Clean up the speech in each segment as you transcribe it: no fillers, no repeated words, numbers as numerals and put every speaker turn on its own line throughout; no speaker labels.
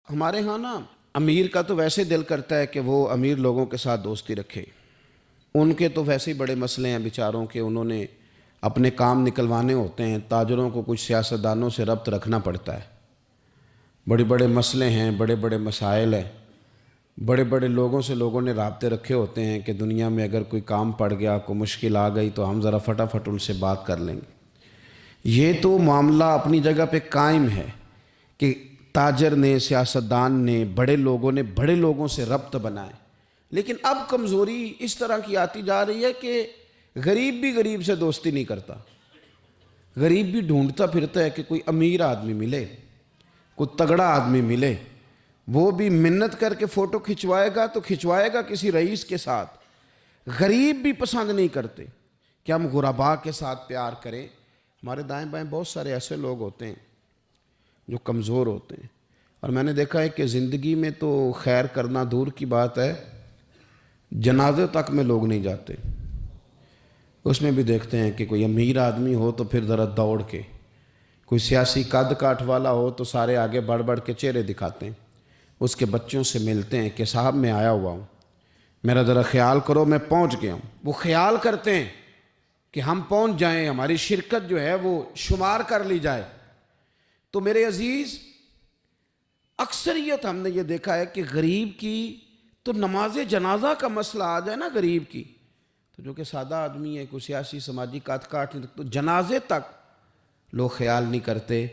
ہمارے ہاں نا امیر کا تو ویسے دل کرتا ہے کہ وہ امیر لوگوں کے ساتھ دوستی رکھے. ان کے تو ویسے ہی بڑے مسئلے ہیں بیچاروں کے، انہوں نے اپنے کام نکلوانے ہوتے ہیں. تاجروں کو کچھ سیاستدانوں سے ربط رکھنا پڑتا ہے. بڑے بڑے مسئلے ہیں، بڑے بڑے مسائل ہیں، بڑے بڑے لوگوں سے لوگوں نے رابطے رکھے ہوتے ہیں کہ دنیا میں اگر کوئی کام پڑ گیا، کوئی مشکل آ گئی تو ہم ذرا فٹافٹ ان سے بات کر لیں گے. یہ تو معاملہ اپنی جگہ پہ قائم ہے کہ تاجر نے، سیاستدان نے، بڑے لوگوں نے بڑے لوگوں سے ربط بنائے. لیکن اب کمزوری اس طرح کی آتی جا رہی ہے کہ غریب بھی غریب سے دوستی نہیں کرتا. غریب بھی ڈھونڈتا پھرتا ہے کہ کوئی امیر آدمی ملے، کوئی تگڑا آدمی ملے. وہ بھی منت کر کے فوٹو کھنچوائے گا تو کھنچوائے گا کسی رئیس کے ساتھ. غریب بھی پسند نہیں کرتے کہ ہم غرباء کے ساتھ پیار کریں. ہمارے دائیں بائیں بہت سارے ایسے لوگ ہوتے ہیں جو کمزور ہوتے ہیں، اور میں نے دیکھا ہے کہ زندگی میں تو خیر کرنا دور کی بات ہے، جنازے تک میں لوگ نہیں جاتے. اس میں بھی دیکھتے ہیں کہ کوئی امیر آدمی ہو تو پھر ذرا دوڑ کے، کوئی سیاسی قد کاٹ والا ہو تو سارے آگے بڑھ بڑھ کے چہرے دکھاتے ہیں. اس کے بچوں سے ملتے ہیں کہ صاحب میں آیا ہوا ہوں، میرا ذرا خیال کرو، میں پہنچ گیا ہوں. وہ خیال کرتے ہیں کہ ہم پہنچ جائیں، ہماری شرکت جو ہے وہ شمار کر لی جائے. تو میرے عزیز، اکثریت ہم نے یہ دیکھا ہے کہ غریب کی تو نماز جنازہ کا مسئلہ آ جائے نا غریب کی، تو جو کہ سادہ آدمی ہے، کوئی سیاسی سماجی کاٹ نہیں، تو جنازے تک لوگ خیال نہیں کرتے.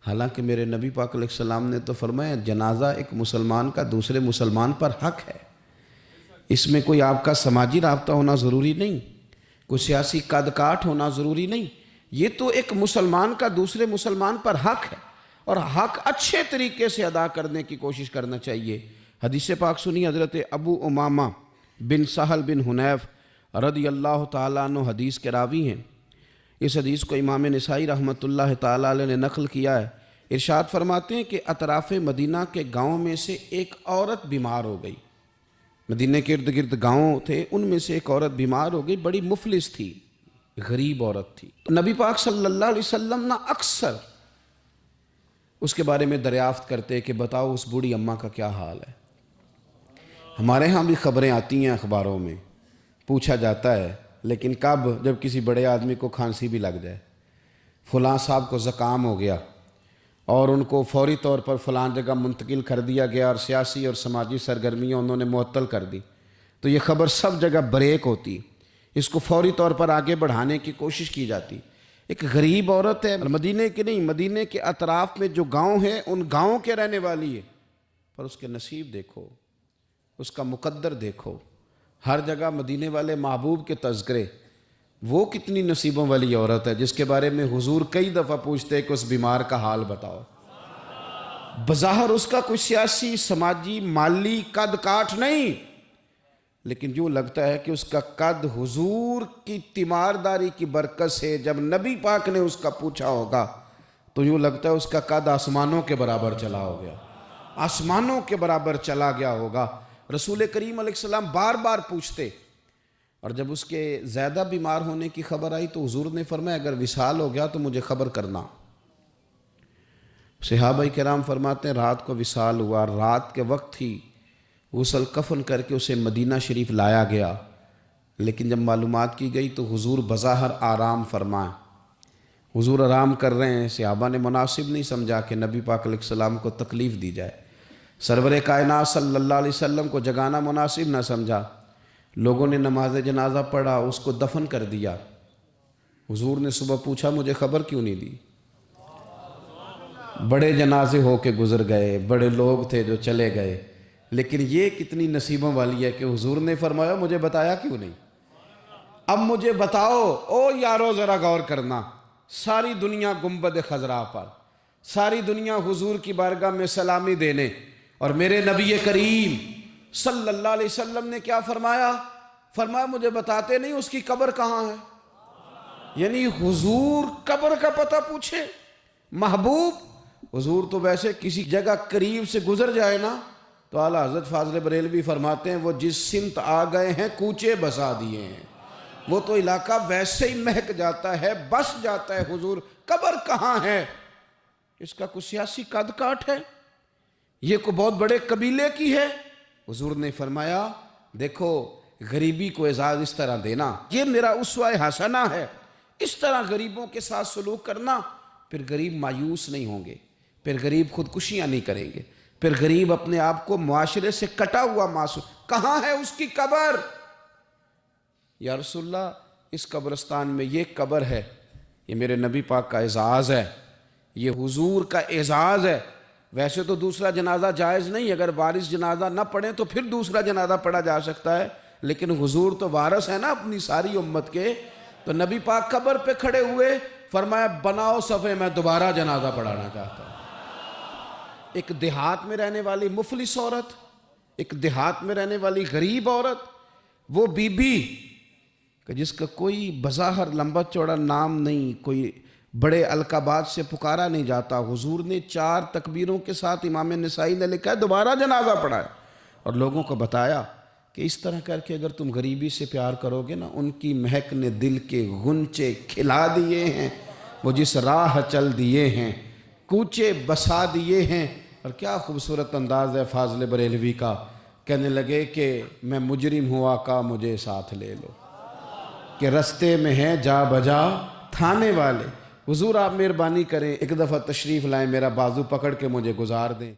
حالانکہ میرے نبی پاک علیہ السلام نے تو فرمایا جنازہ ایک مسلمان کا دوسرے مسلمان پر حق ہے. اس میں کوئی آپ کا سماجی رابطہ ہونا ضروری نہیں، کوئی سیاسی قد کاٹ ہونا ضروری نہیں. یہ تو ایک مسلمان کا دوسرے مسلمان پر حق ہے، اور حق اچھے طریقے سے ادا کرنے کی کوشش کرنا چاہیے. حدیث پاک سنی، حضرت ابو امامہ بن سہل بن حنیف رضی اللہ تعالیٰ عنہ حدیث کے راوی ہیں. اس حدیث کو امام نسائی رحمۃ اللہ تعالیٰ علیہ نے نقل کیا ہے. ارشاد فرماتے ہیں کہ اطراف مدینہ کے گاؤں میں سے ایک عورت بیمار ہو گئی. مدینہ کے ارد گرد گاؤں تھے، ان میں سے ایک عورت بیمار ہو گئی. بڑی مفلس تھی، غریب عورت تھی. نبی پاک صلی اللہ علیہ وسلم نہ اکثر اس کے بارے میں دریافت کرتے کہ بتاؤ اس بوڑھی اماں کا کیا حال ہے. ہمارے ہاں بھی خبریں آتی ہیں اخباروں میں، پوچھا جاتا ہے، لیکن کب؟ جب کسی بڑے آدمی کو کھانسی بھی لگ جائے، فلاں صاحب کو زکام ہو گیا اور ان کو فوری طور پر فلاں جگہ منتقل کر دیا گیا اور سیاسی اور سماجی سرگرمیاں انہوں نے معطل کر دی، تو یہ خبر سب جگہ بریک ہوتی. اس کو فوری طور پر آگے بڑھانے کی کوشش کی جاتی. ایک غریب عورت ہے، مدینے کے نہیں، مدینے کے اطراف میں جو گاؤں ہیں ان گاؤں کے رہنے والی ہے، پر اس کے نصیب دیکھو، اس کا مقدر دیکھو. ہر جگہ مدینے والے محبوب کے تذکرے. وہ کتنی نصیبوں والی عورت ہے جس کے بارے میں حضور کئی دفعہ پوچھتے کہ اس بیمار کا حال بتاؤ. بظاہر اس کا کوئی سیاسی، سماجی، مالی قد کاٹ نہیں، لیکن یوں لگتا ہے کہ اس کا قد حضور کی تیمارداری کی برکت سے جب نبی پاک نے اس کا پوچھا ہوگا تو یوں لگتا ہے اس کا قد آسمانوں کے برابر چلا ہو گیا، آسمانوں کے برابر چلا گیا ہوگا. رسول کریم علیہ السلام بار بار پوچھتے، اور جب اس کے زیادہ بیمار ہونے کی خبر آئی تو حضور نے فرمایا اگر وصال ہو گیا تو مجھے خبر کرنا. صحابہ کرام فرماتے ہیں رات کو وصال ہوا، رات کے وقت ہی غسل کفن کر کے اسے مدینہ شریف لایا گیا. لیکن جب معلومات کی گئی تو حضور بظاہر آرام فرمائے. حضور آرام کر رہے ہیں، صحابہ نے مناسب نہیں سمجھا کہ نبی پاک علیہ السلام کو تکلیف دی جائے. سرور کائنات صلی اللہ علیہ وسلم کو جگانا مناسب نہ سمجھا. لوگوں نے نماز جنازہ پڑھا، اس کو دفن کر دیا. حضور نے صبح پوچھا مجھے خبر کیوں نہیں دی؟ بڑے جنازے ہو کے گزر گئے، بڑے لوگ تھے جو چلے گئے، لیکن یہ کتنی نصیبوں والی ہے کہ حضور نے فرمایا مجھے بتایا کیوں نہیں؟ اب مجھے بتاؤ. او یارو ذرا غور کرنا، ساری دنیا گنبد خضرا پر، ساری دنیا حضور کی بارگاہ میں سلامی دینے، اور میرے نبی کریم صلی اللہ علیہ وسلم نے کیا فرمایا؟ فرمایا مجھے بتاتے نہیں اس کی قبر کہاں ہے. یعنی حضور قبر کا پتہ پوچھے. محبوب حضور تو ویسے کسی جگہ قریب سے گزر جائے نا تو اعلیٰ حضرت فاضل بریلوی فرماتے ہیں وہ جس سمت آ گئے ہیں کوچے بسا دیے ہیں، وہ تو علاقہ ویسے ہی مہک جاتا ہے، بس جاتا ہے. حضور قبر کہاں ہے؟ اس کا کوئی سیاسی قد کاٹ ہے؟ یہ کوئی بہت بڑے قبیلے کی ہے؟ حضور نے فرمایا دیکھو غریبی کو اعزاز اس طرح دینا، یہ میرا اسوہ حسنہ ہے، اس طرح غریبوں کے ساتھ سلوک کرنا، پھر غریب مایوس نہیں ہوں گے، پھر غریب خودکشیاں نہیں کریں گے، پھر غریب اپنے آپ کو معاشرے سے کٹا ہوا محسوس، کہاں ہے اس کی قبر؟ یا رسول اللہ اس قبرستان میں یہ قبر ہے، یہ میرے نبی پاک کا اعزاز ہے، یہ حضور کا اعزاز ہے۔ ویسے تو دوسرا جنازہ جائز نہیں، اگر وارث جنازہ نہ پڑھیں تو پھر دوسرا جنازہ پڑھا جا سکتا ہے، لیکن حضور تو وارث ہے نا اپنی ساری امت کے۔ تو نبی پاک قبر پہ کھڑے ہوئے، فرمایا بناؤ صفے، میں دوبارہ جنازہ پڑھانا چاہتا ہوں۔ ایک دیہات میں رہنے والی مفلس عورت، ایک دیہات میں رہنے والی غریب عورت، وہ بی بی کہ جس کا کوئی بظاہر لمبا چوڑا نام نہیں، کوئی بڑے القابات سے پکارا نہیں جاتا، حضور نے 4 تکبیروں کے ساتھ امام نسائی نے لکھا ہے دوبارہ جنازہ پڑھا ہے، اور لوگوں کو بتایا کہ اس طرح کر کے اگر تم غریبی سے پیار کرو گے نا، ان کی مہک نے دل کے غنچے کھلا دیے ہیں، وہ جس راہ چل دیے ہیں کوچے بسا دیے ہیں۔ اور کیا خوبصورت انداز ہے فاضل بریلوی کا، کہنے لگے کہ میں مجرم ہوا کا مجھے ساتھ لے لو، کہ رستے میں ہیں جا بجا تھانے والے۔ حضور آپ مہربانی کریں، ایک دفعہ تشریف لائیں، میرا بازو پکڑ کے مجھے گزار دیں۔